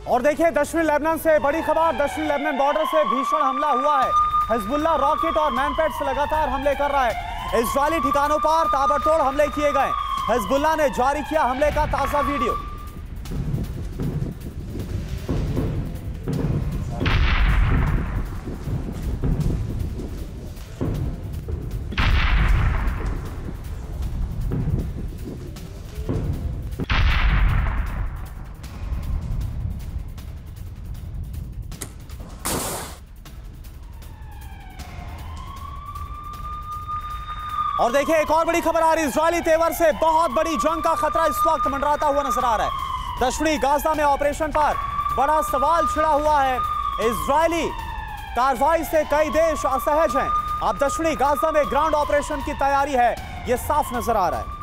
और देखिए दक्षिणी लेबनान से बड़ी खबर। दक्षिणी लेबनान बॉर्डर से भीषण हमला हुआ है। हिजबुल्लाह रॉकेट और मैनपैड से लगातार हमले कर रहा है। इजरायली ठिकानों पर ताबड़तोड़ हमले किए गए। हिजबुल्लाह ने जारी किया हमले का ताजा वीडियो। और देखिए एक और बड़ी खबर आ रही है। इजरायली तेवर से बहुत बड़ी जंग का खतरा इस वक्त मंडराता हुआ नजर आ रहा है। दक्षिणी गाजा में ऑपरेशन पर बड़ा सवाल छिड़ा हुआ है। इजरायली कार्रवाई से कई देश असहज हैं। अब दक्षिणी गाजा में ग्राउंड ऑपरेशन की तैयारी है, यह साफ नजर आ रहा है।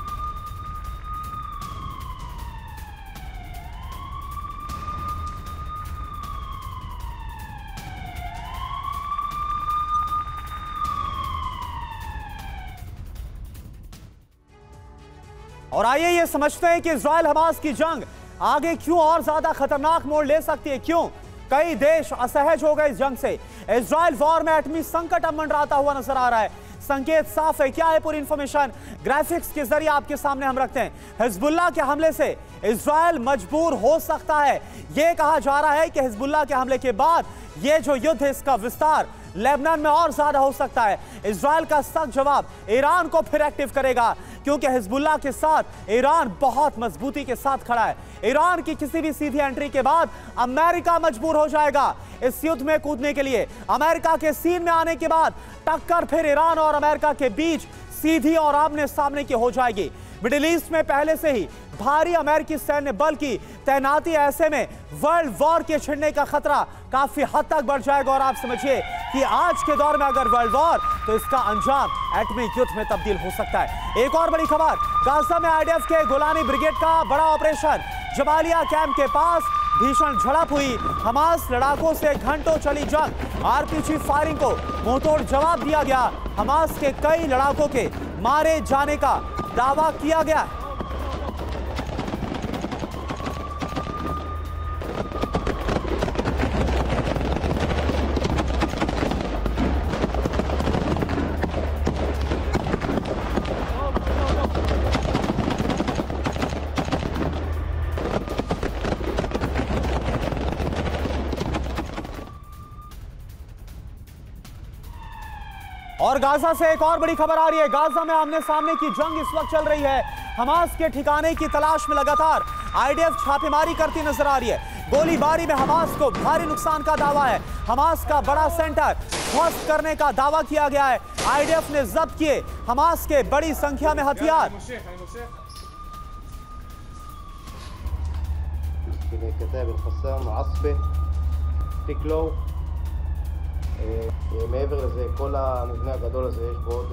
और आइए ये समझते हैं कि इजराइल हमास की जंग आगे क्यों और ज्यादा खतरनाक मोड़ ले सकती है। क्यों कई देश असहज हो गए इस जंग से। इजराइल वॉर में एटमी संकट अब मंडराता हुआ नजर आ रहा है। संकेत साफ है। क्या है पूरी इंफॉर्मेशन ग्राफिक्स के जरिए आपके सामने हम रखते हैं। हिजबुल्लाह के हमले से इजराइल मजबूर हो सकता है। यह कहा जा रहा है कि हिजबुल्लाह के हमले के बाद यह जो युद्ध है इसका विस्तार लेबनान में और ज्यादा हो सकता है। इजराइल का सख्त जवाब ईरान को फिर एक्टिव करेगा, क्योंकि हिजबुल्लाह के साथ ईरान बहुत मजबूती के साथ खड़ा है। ईरान की किसी भी सीधी एंट्री के बाद अमेरिका मजबूर हो जाएगा इस युद्ध में कूदने के लिए। अमेरिका के सीन में आने के बाद टक्कर फिर ईरान और अमेरिका के बीच सीधी और आमने सामने की हो जाएगी। मिडिल ईस्ट में पहले से ही भारी अमेरिकी सैन्य बल की तैनाती, ऐसे में वर्ल्ड वॉर के छिड़ने का खतरा काफी हद तक बढ़ जाएगा। और आप समझिए कि आज के दौर में अगर वर्ल्ड वॉर, तो इसका अंजाम एटमी युद्ध में तब्दील हो सकता है। एक और बड़ी खबर, गाजा में आईडीएफ के गोलानी ब्रिगेड का बड़ा ऑपरेशन। जबालिया कैंप के पास भीषण झड़प हुई। हमास लड़ाकों से घंटों चली जंग। आरपीजी फायरिंग को मुंहतोड़ जवाब दिया गया। हमास के कई लड़ाकों के मारे जाने का दावा किया गया है। और गाजा से एक और बड़ी खबर आ रही है। गाजा में आमने सामने की जंग इस वक्त चल रही है। हमास के ठिकाने की तलाश में लगातार आईडीएफ छापेमारी करती नजर आ रही है। गोलीबारी में हमास को भारी नुकसान का दावा है। हमास का बड़ा सेंटर ध्वस्त करने का दावा किया गया है। आईडीएफ ने जब्त किए हमास के बड़ी संख्या में हथियार। מעבר לזה, כל המבנה הגדול הזה יש בו עוד...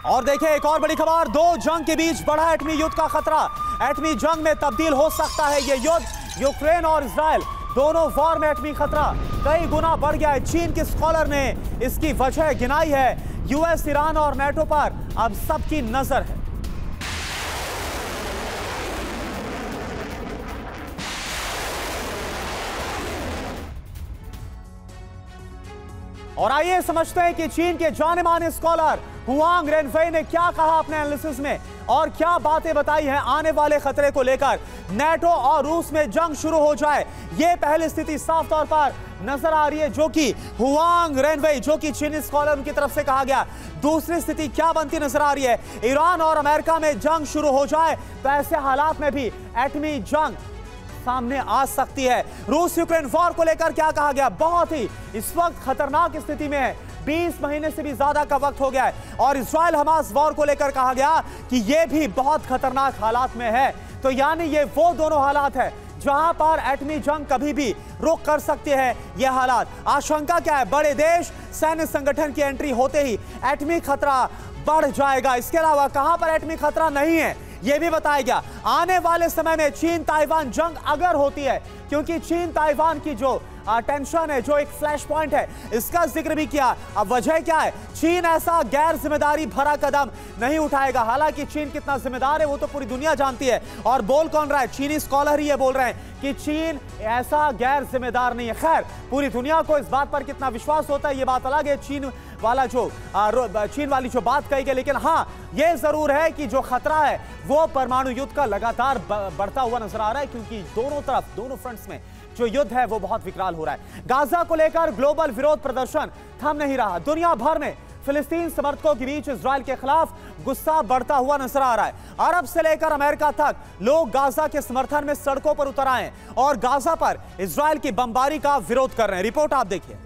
और देखिए एक और बड़ी खबर, दो जंग के बीच बढ़ा एटमी युद्ध का खतरा। एटमी जंग में तब्दील हो सकता है ये युद्ध। यूक्रेन और इजराइल दोनों वॉर में एटमी खतरा कई गुना बढ़ गया है। चीन के स्कॉलर ने इसकी वजह गिनाई है। यूएस, ईरान और नेटो पर अब सबकी नजर है। और आइए समझते हैं कि चीन के जाने माने स्कॉलर हुआंग रेनफेई ने क्या कहा अपने एनालिसिस में और क्या बातें बताई हैं आने वाले खतरे को लेकर। नेटो और रूस में जंग शुरू हो जाए, यह पहली स्थिति साफ तौर पर नजर आ रही है, जो कि हुआंग रेनफेई, जो कि चीनी स्कॉलर की तरफ से कहा गया। दूसरी स्थिति क्या बनती नजर आ रही है, ईरान और अमेरिका में जंग शुरू हो जाए तो ऐसे हालात में भी एटमी जंग सामने आ सकती है। रूस यूक्रेन वॉर को लेकर क्या कहा गया, बहुत ही इस वक्त खतरनाक स्थिति में है। 20 महीने से भी ज्यादा का वक्त हो गया है। और इजराइल हमास वॉर को लेकर कहा गया कि यह भी बहुत खतरनाक हालात में है। तो यानी ये वो दोनों हालात है जहां पर एटमी जंग कभी भी रुक कर सकते हैं। यह हालात, आशंका क्या है, बड़े देश सैन्य संगठन की एंट्री होते ही एटमी खतरा बढ़ जाएगा। इसके अलावा कहां पर एटमी खतरा नहीं है, यह भी बताया गया आने वाले समय में चीन ताइवान जंग अगर होती है, क्योंकि चीन ताइवान की जो टेंशन है, जो एक फ्लैश पॉइंट है, इसका जिक्र भी किया। अब वजह क्या है? चीन ऐसा गैर जिम्मेदारी भरा कदम नहीं उठाएगा। हालांकि चीन कितना जिम्मेदार है वो तो पूरी दुनिया जानती है। और बोल कौन रहा है? चीनी स्कॉलर ही ये बोल रहे हैं कि चीन ऐसा गैर जिम्मेदार नहीं है। खैर, पूरी दुनिया को इस बात पर कितना विश्वास होता है ये बात अलग है, चीन वाली जो बात कही गई। लेकिन हाँ, यह जरूर है कि जो खतरा है वो परमाणु युद्ध का लगातार बढ़ता हुआ नजर आ रहा है, क्योंकि दोनों तरफ, दोनों फ्रंट्स में जो युद्ध है वो बहुत विकराल हो रहा है। गाजा को लेकर ग्लोबल विरोध प्रदर्शन थम नहीं रहा। दुनिया भर में फिलिस्तीन समर्थकों के बीच इजराइल के खिलाफ गुस्सा बढ़ता हुआ नजर आ रहा है। अरब से लेकर अमेरिका तक लोग गाजा के समर्थन में सड़कों पर उतर आए हैं और गाजा पर इजराइल की बमबारी का विरोध कर रहे हैं। रिपोर्ट आप देखिए।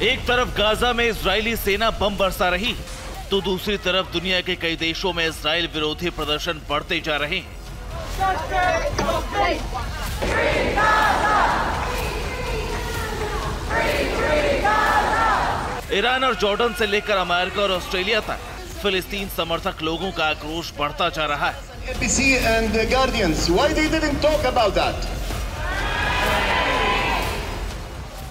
एक तरफ गाजा में इजरायली सेना बम बरसा रही, तो दूसरी तरफ दुनिया के कई देशों में इजराइल विरोधी प्रदर्शन बढ़ते जा रहे हैं। ईरान और जॉर्डन से लेकर अमेरिका और ऑस्ट्रेलिया तक फिलिस्तीन समर्थक लोगों का आक्रोश बढ़ता जा रहा है। ABC and the Guardians, why they didn't talk about that?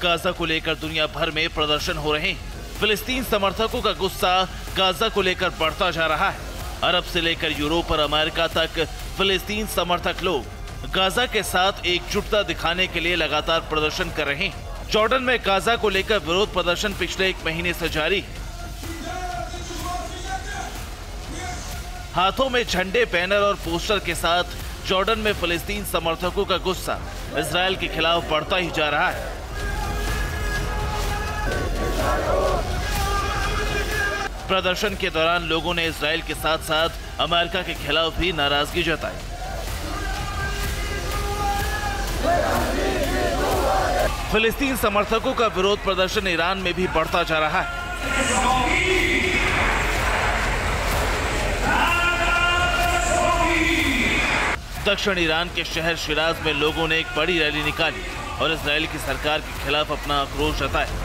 Gaza को लेकर दुनिया भर में प्रदर्शन हो रहे हैं। फिलिस्तीन समर्थकों का गुस्सा गाजा को लेकर बढ़ता जा रहा है। अरब से लेकर यूरोप और अमेरिका तक फिलिस्तीन समर्थक लोग गाजा के साथ एकजुटता दिखाने के लिए लगातार प्रदर्शन कर रहे हैं। जॉर्डन में गाजा को लेकर विरोध प्रदर्शन पिछले 1 महीने से जारी है। हाथों में झंडे, बैनर और पोस्टर के साथ जॉर्डन में फिलिस्तीन समर्थकों का गुस्सा इजराइल के खिलाफ बढ़ता ही जा रहा है। प्रदर्शन के दौरान लोगों ने इजराइल के साथ साथ अमेरिका के खिलाफ भी नाराजगी जताई। फिलिस्तीन समर्थकों का विरोध प्रदर्शन ईरान में भी बढ़ता जा रहा है। दक्षिण ईरान के शहर शिराज में लोगों ने एक बड़ी रैली निकाली और इजराइल की सरकार के खिलाफ अपना आक्रोश जताया।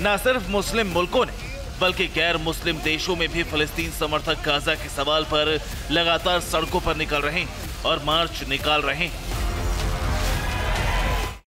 न सिर्फ मुस्लिम मुल्कों ने बल्कि गैर मुस्लिम देशों में भी फिलिस्तीन समर्थक गाजा के सवाल पर लगातार सड़कों पर निकल रहे हैं और मार्च निकाल रहे हैं।